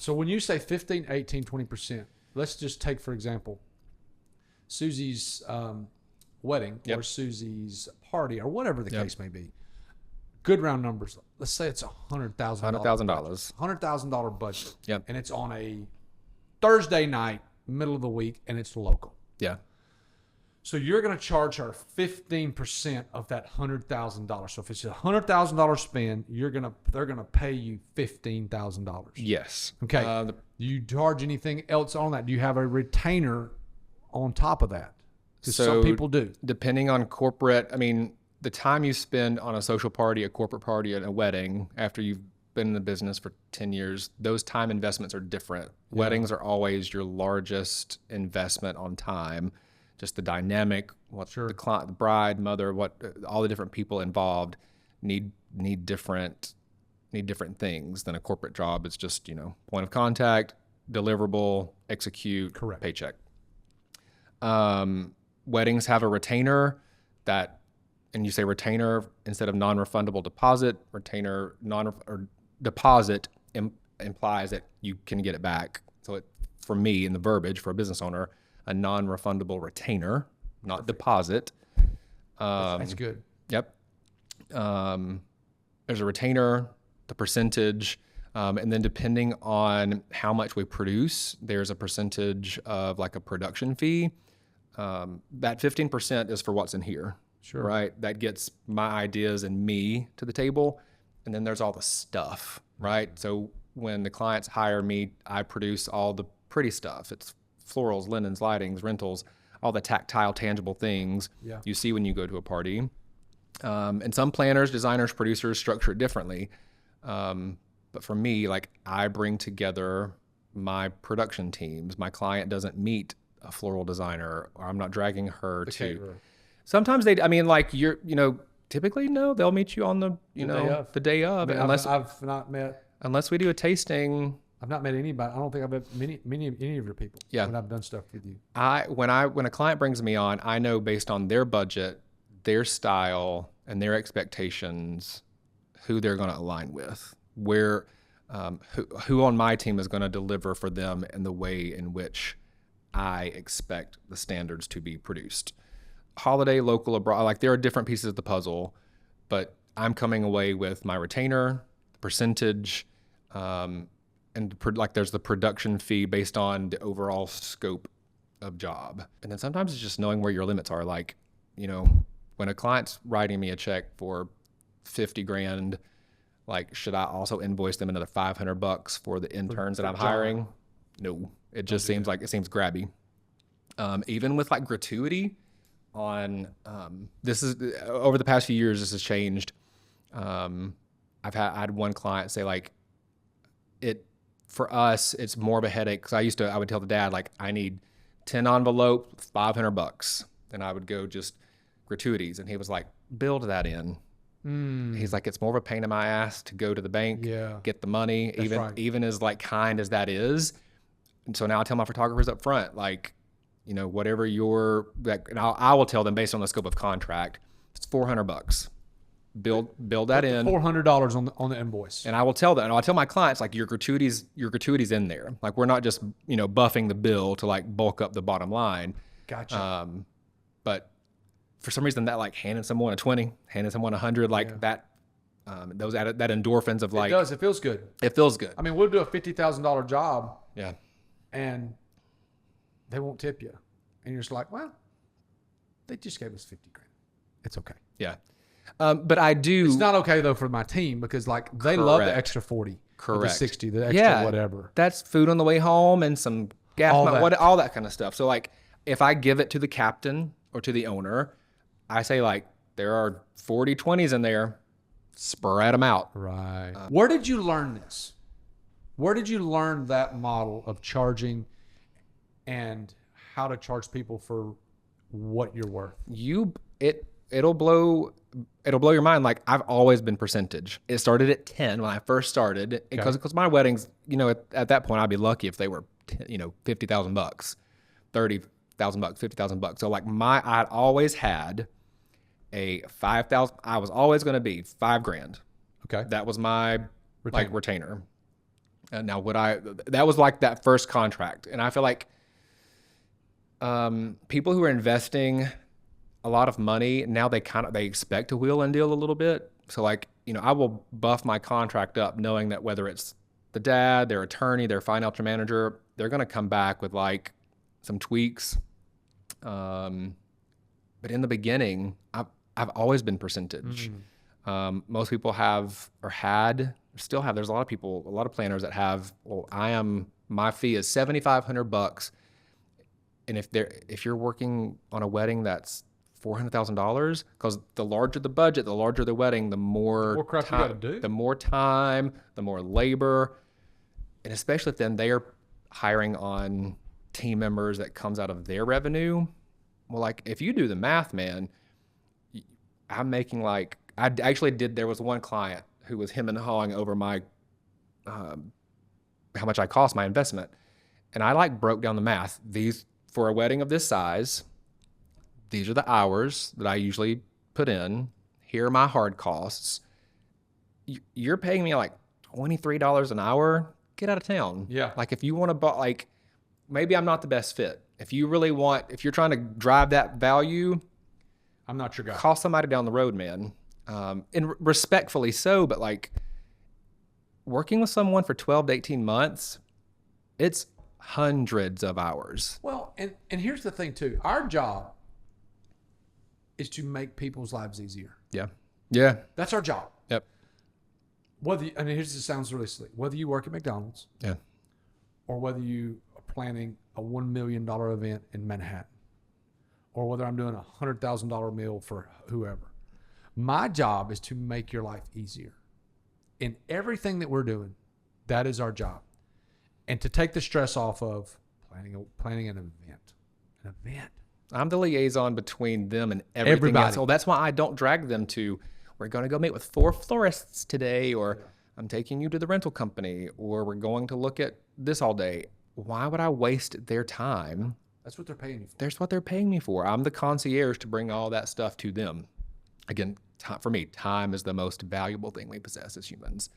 So when you say 15, 18, 20%, let's just take, for example, Susie's wedding or Susie's party or whatever the case may be. Good round numbers. Let's say it's $100,000. $100,000 budget. Yep. And it's on a Thursday night, middle of the week, and it's local. Yeah. So you're going to charge her 15% of that $100,000. So if it's a $100,000 spend, they're going to pay you $15,000. Yes. Okay. Do you charge anything else on that? Do you have a retainer on top of that? Because some people do. Depending on corporate, I mean, the time you spend on a social party, a corporate party, and a wedding after you've been in the business for 10 years, those time investments are different. Yeah. Weddings are always your largest investment on time. Just the dynamic, what the client, the bride, mother, all the different people involved need different things than a corporate job. It's just, point of contact, deliverable, execute, correct, paycheck. Weddings have a retainer and you say retainer instead of non-refundable deposit. Retainer deposit implies that you can get it back. So for me, in the verbiage for a business owner, a non-refundable retainer, not deposit. That's good. Yep. There's a retainer, the percentage, and then depending on how much we produce, there's a percentage of like a production fee. That 15% is for what's in here, right? That gets my ideas and me to the table. And then there's all the stuff, right? So when the clients hire me, I produce all the pretty stuff. It's florals, linens, lightings, rentals, all the tactile, tangible things you see when you go to a party. And some planners, designers, producers structure it differently. But for me, like I bring together my production teams. My client doesn't meet a floral designer, or I'm not dragging her to. Caterer. Sometimes typically no, they'll meet you on the day of. I mean, I've not met. Unless we do a tasting. I've not met anybody. I don't think I've met any of your people when I've done stuff with you. When a client brings me on, I know based on their budget, their style, and their expectations, who they're going to align with, who on my team is going to deliver for them in the way in which I expect the standards to be produced. Holiday, local, abroad, like there are different pieces of the puzzle, but I'm coming away with my retainer, the percentage, and like there's the production fee based on the overall scope of job. And then sometimes it's just knowing where your limits are. Like, when a client's writing me a check for $50,000, like, should I also invoice them another $500 for the interns that I'm hiring? No, it just seems grabby. Even with like gratuity on, this is over the past few years, this has changed. I had one client say like, for us, it's more of a headache because I would tell the dad, like, I need 10 envelope, $500. And I would go just gratuities. And he was like, build that in. He's like, it's more of a pain in my ass to go to the bank, get the money, even as like kind as that is. And so now I tell my photographers up front, like, whatever and I will tell them based on the scope of contract, it's $400. Build that in. $400 on the invoice. And I will tell them, and I'll tell my clients, like, your gratuities in there. Like, we're not just, buffing the bill to like bulk up the bottom line. Gotcha. But for some reason that like handing someone a 20, handing someone 100, like that, that endorphins of like. It does. It feels good. It feels good. I mean, we'll do a $50,000 job. Yeah. And they won't tip you. And you're just like, well, they just gave us $50,000. It's okay. Yeah. But I do. It's not okay though for my team because like they love the extra 40, the 60, the extra whatever. That's food on the way home and some gas, all that kind of stuff. So like, if I give it to the captain or to the owner, I say like, there are 40 20s in there, spread them out. Right. Where did you learn this? Where did you learn that model of charging and how to charge people for what you're worth? It'll blow your mind. Like, I've always been percentage. It started at 10 when I first started because my weddings, at that point I'd be lucky if they were, $50,000, $30,000, $50,000. So like I'd always had a 5,000. I was always going to be $5,000. Okay. That was my retainer. Now, that was like that first contract. And I feel like people who are investing a lot of money, now they expect to wheel and deal a little bit. So like, I will buff my contract up knowing that whether it's the dad, their attorney, their financial manager, they're going to come back with like some tweaks. But in the beginning, I've always been percentage. Most people have or had, or still have. There's a lot of planners that have. Well, my fee is $7,500, and if you're working on a wedding that's $400,000, because the larger the budget, the larger the wedding, the more crap you got to do, the more time, the more labor, and especially if then they are hiring on team members that comes out of their revenue. Well, like if you do the math, man, I'm making like, there was one client who was him and hawing over my, how much I cost my investment. And I like broke down the math. For a wedding of this size, these are the hours that I usually put in. Here are my hard costs. You're paying me like $23 an hour. Get out of town. Yeah. Like if you want to like, maybe I'm not the best fit. If you're trying to drive that value, I'm not your guy. Call somebody down the road, man. And respectfully so, but like working with someone for 12 to 18 months, it's hundreds of hours. Well, and here's the thing too. Our job is to make people's lives easier. Yeah. Yeah. That's our job. Yep. Here's it sounds really silly. Whether you work at McDonald's, yeah, or whether you are planning a $1 million event in Manhattan, or whether I'm doing a $100,000 meal for whoever, my job is to make your life easier. In everything that we're doing, that is our job, and to take the stress off of planning an event. An event. I'm the liaison between them and everything else. So that's why I don't drag them to, we're going to go meet with 4 florists today, or I'm taking you to the rental company, or we're going to look at this all day. Why would I waste their time? That's what they're paying you for. That's what they're paying me for. I'm the concierge to bring all that stuff to them. Again, for me, time is the most valuable thing we possess as humans.